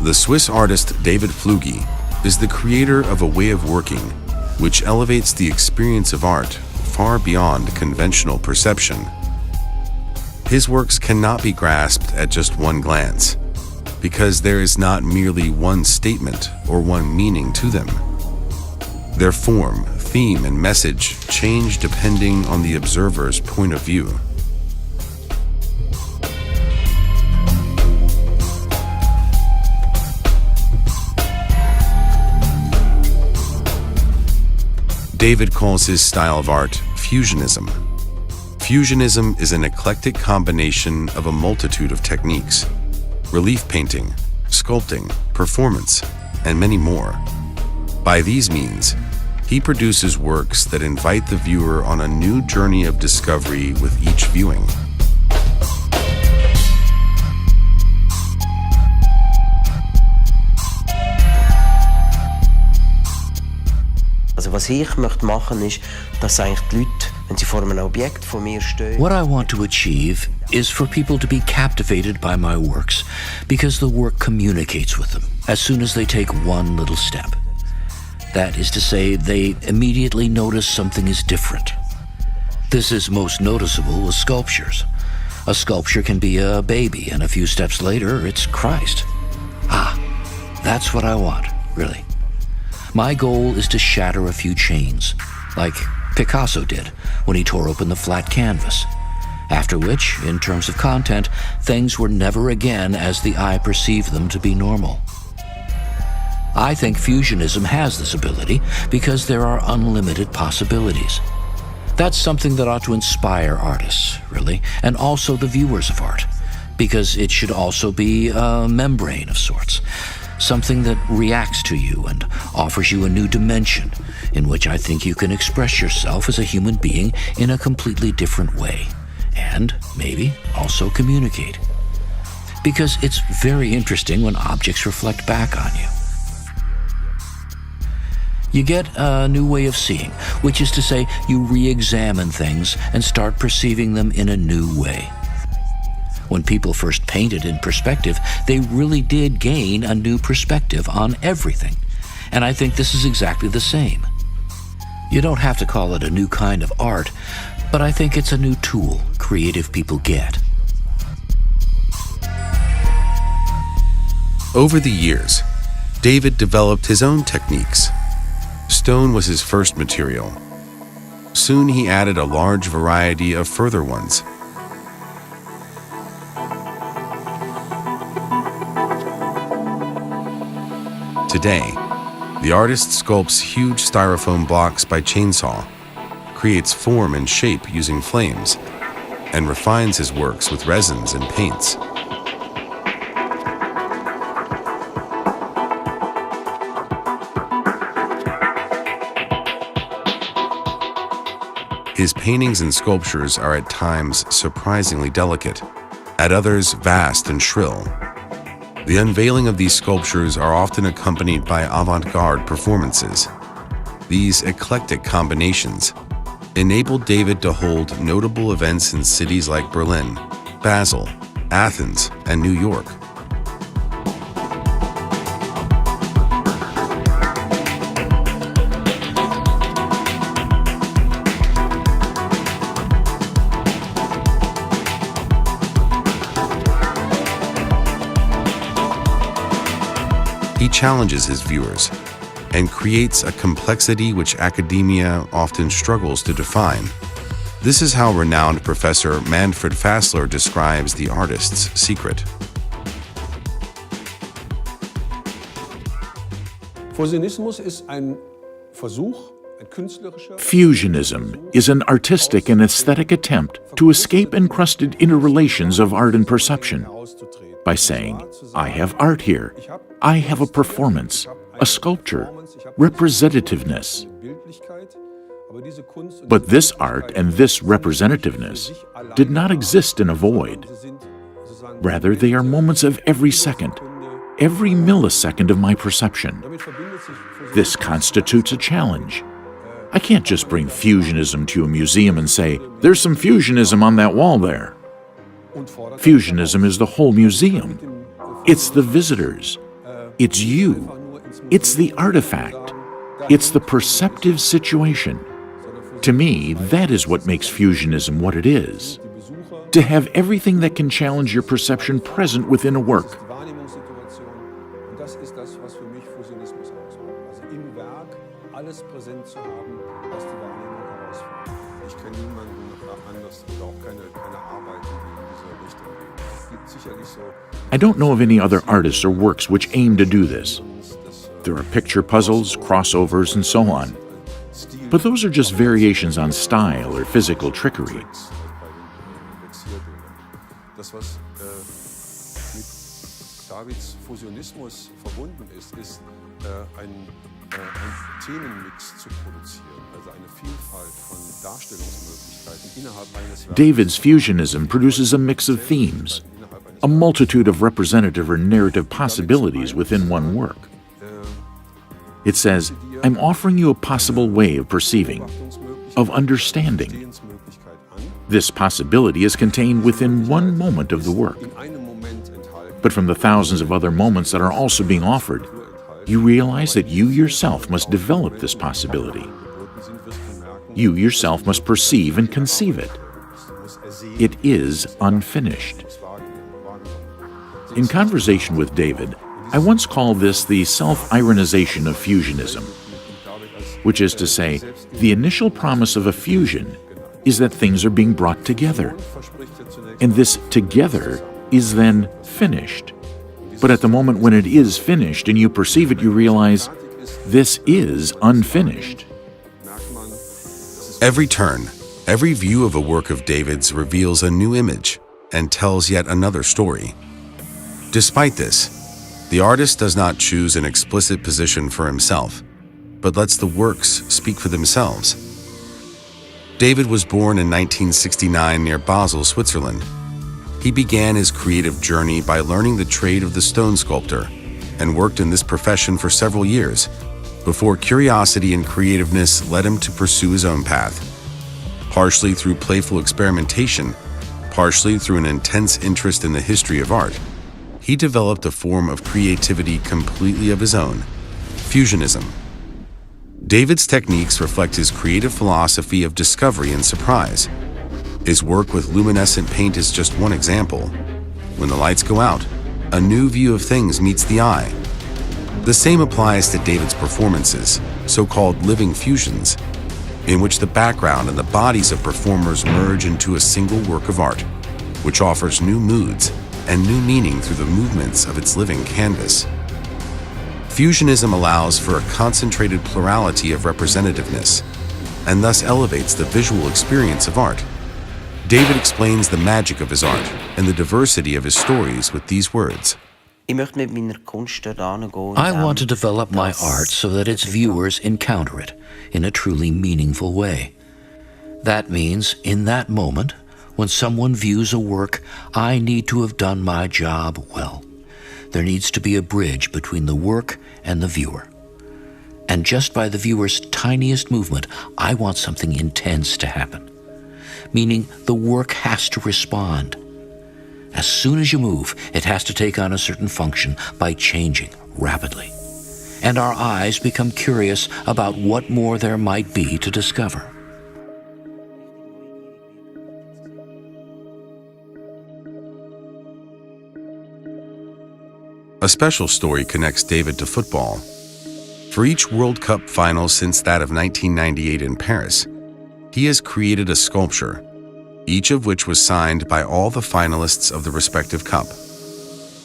The Swiss artist David Pflugi is the creator of a way of working which elevates the experience of art far beyond conventional perception. His works cannot be grasped at just one glance, because there is not merely one statement or one meaning to them. Their form, theme, and message change depending on the observer's point of view. David calls his style of art fusionism. Fusionism is an eclectic combination of a multitude of techniques: relief painting, sculpting, performance, and many more. By these means, he produces works that invite the viewer on a new journey of discovery with each viewing. Also was ich möchte machen ist, dass eigentlich die Leute, wenn sie vor einem Objekt von mir stehen. What I want to achieve is for people to be captivated by my works because the work communicates with them as soon as they take one little step. That is to say, they immediately notice something is different. This is most noticeable with sculptures. A sculpture can be a baby, and a few steps later, it's Christ. Ah, that's what I want, really. My goal is to shatter a few chains, like Picasso did when he tore open the flat canvas, after which, in terms of content, things were never again as the eye perceived them to be normal. I think fusionism has this ability because there are unlimited possibilities. That's something that ought to inspire artists, really, and also the viewers of art, because it should also be a membrane of sorts, something that reacts to you and offers you a new dimension in which I think you can express yourself as a human being in a completely different way, and maybe also communicate. Because it's very interesting when objects reflect back on you. You get a new way of seeing, which is to say, you re-examine things and start perceiving them in a new way. When people first painted in perspective, they really did gain a new perspective on everything. And I think this is exactly the same. You don't have to call it a new kind of art, but I think it's a new tool creative people get. Over the years, David developed his own techniques. Stone was his first material. Soon he added a large variety of further ones. Today, the artist sculpts huge styrofoam blocks by chainsaw, creates form and shape using flames, and refines his works with resins and paints. His paintings and sculptures are at times surprisingly delicate, at others vast and shrill. The unveiling of these sculptures are often accompanied by avant-garde performances. These eclectic combinations enabled David to hold notable events in cities like Berlin, Basel, Athens, and New York. He challenges his viewers and creates a complexity which academia often struggles to define. This is how renowned Professor Manfred Fassler describes the artist's secret. Fusionism is an artistic and aesthetic attempt to escape encrusted interrelations of art and perception by saying, I have art here, I have a performance, a sculpture, representativeness. But this art and this representativeness did not exist in a void. Rather, they are moments of every second, every millisecond of my perception. This constitutes a challenge. I can't just bring fusionism to a museum and say, there's some fusionism on that wall there. Fusionism is the whole museum. It's the visitors. It's you. It's the artifact. It's the perceptive situation. To me, that is what makes fusionism what it is. To have everything that can challenge your perception present within a work. I don't know of any other artists or works which aim to do this. There are picture puzzles, crossovers, and so on. But those are just variations on style or physical trickery. Davids Fusionismus verbunden ist ein Themenmix zu produzieren, also eine Vielfalt von Darstellungsmöglichkeiten innerhalb eines Werkes. David's fusionism produces a mix of themes, a multitude of representative or narrative possibilities within one work. It says, I'm offering you a possible way of perceiving, of understanding. This possibility is contained within one moment of the work. But from the thousands of other moments that are also being offered, you realize that you yourself must develop this possibility. You yourself must perceive and conceive it. It is unfinished. In conversation with David, I once called this the self-ironization of fusionism, which is to say, the initial promise of a fusion is that things are being brought together. And this together is then finished. But at the moment when it is finished and you perceive it, you realize this is unfinished. Every turn, every view of a work of David's reveals a new image and tells yet another story. Despite this, the artist does not choose an explicit position for himself, but lets the works speak for themselves. David was born in 1969 near Basel, Switzerland. He began his creative journey by learning the trade of the stone sculptor and worked in this profession for several years before curiosity and creativeness led him to pursue his own path. Partially through playful experimentation, partially through an intense interest in the history of art, he developed a form of creativity completely of his own, fusionism. David's techniques reflect his creative philosophy of discovery and surprise. His work with luminescent paint is just one example. When the lights go out, a new view of things meets the eye. The same applies to David's performances, so-called living fusions, in which the background and the bodies of performers merge into a single work of art, which offers new moods and new meaning through the movements of its living canvas. Fusionism allows for a concentrated plurality of representativeness, and thus elevates the visual experience of art. David explains the magic of his art and the diversity of his stories with these words. I want to develop my art so that its viewers encounter it in a truly meaningful way. That means, in that moment, when someone views a work, I need to have done my job well. There needs to be a bridge between the work and the viewer. And just by the viewer's tiniest movement, I want something intense to happen. Meaning the work has to respond. As soon as you move, it has to take on a certain function by changing rapidly. And our eyes become curious about what more there might be to discover. A special story connects David to football. For each World Cup final since that of 1998 in Paris, he has created a sculpture, each of which was signed by all the finalists of the respective cup.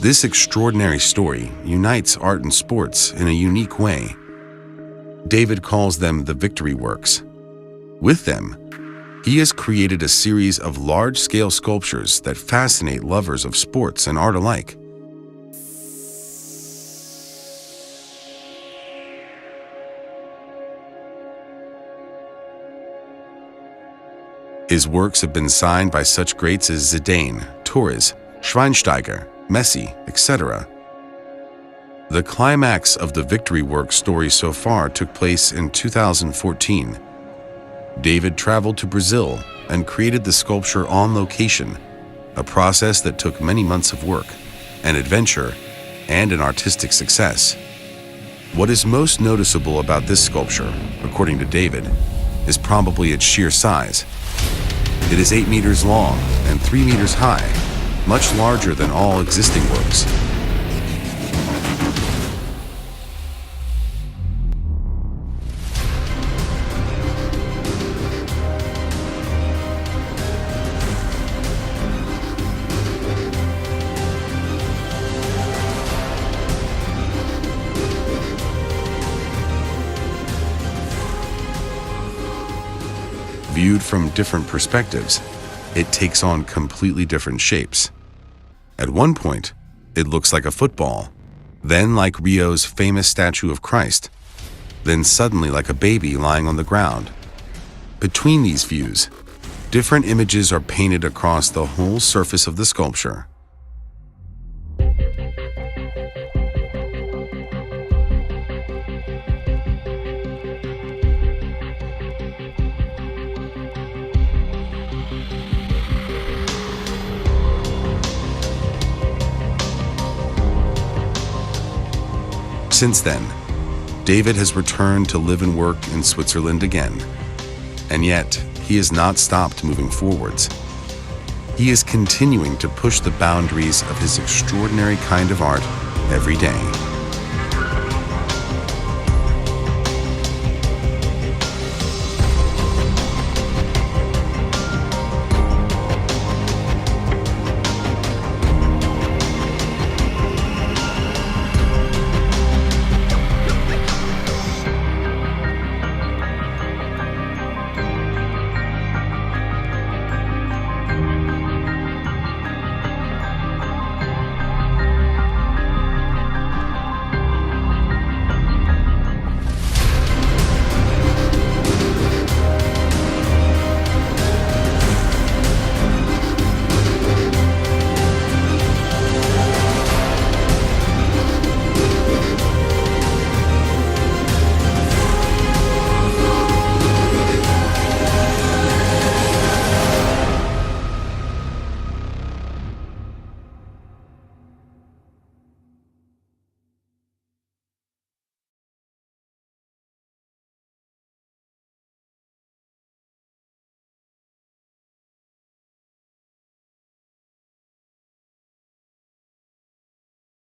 This extraordinary story unites art and sports in a unique way. David calls them the victory works. With them, he has created a series of large-scale sculptures that fascinate lovers of sports and art alike. His works have been signed by such greats as Zidane, Torres, Schweinsteiger, Messi, etc. The climax of the Victory Works story so far took place in 2014. David traveled to Brazil and created the sculpture on location, a process that took many months of work and adventure and an artistic success. What is most noticeable about this sculpture, according to David, is probably its sheer size. It is 8 meters long and 3 meters high, much larger than all existing works. Viewed from different perspectives, it takes on completely different shapes. At one point, it looks like a football, then like Rio's famous statue of Christ, then suddenly like a baby lying on the ground. Between these views, different images are painted across the whole surface of the sculpture. Since then, David has returned to live and work in Switzerland again, and yet he has not stopped moving forwards. He is continuing to push the boundaries of his extraordinary kind of art every day.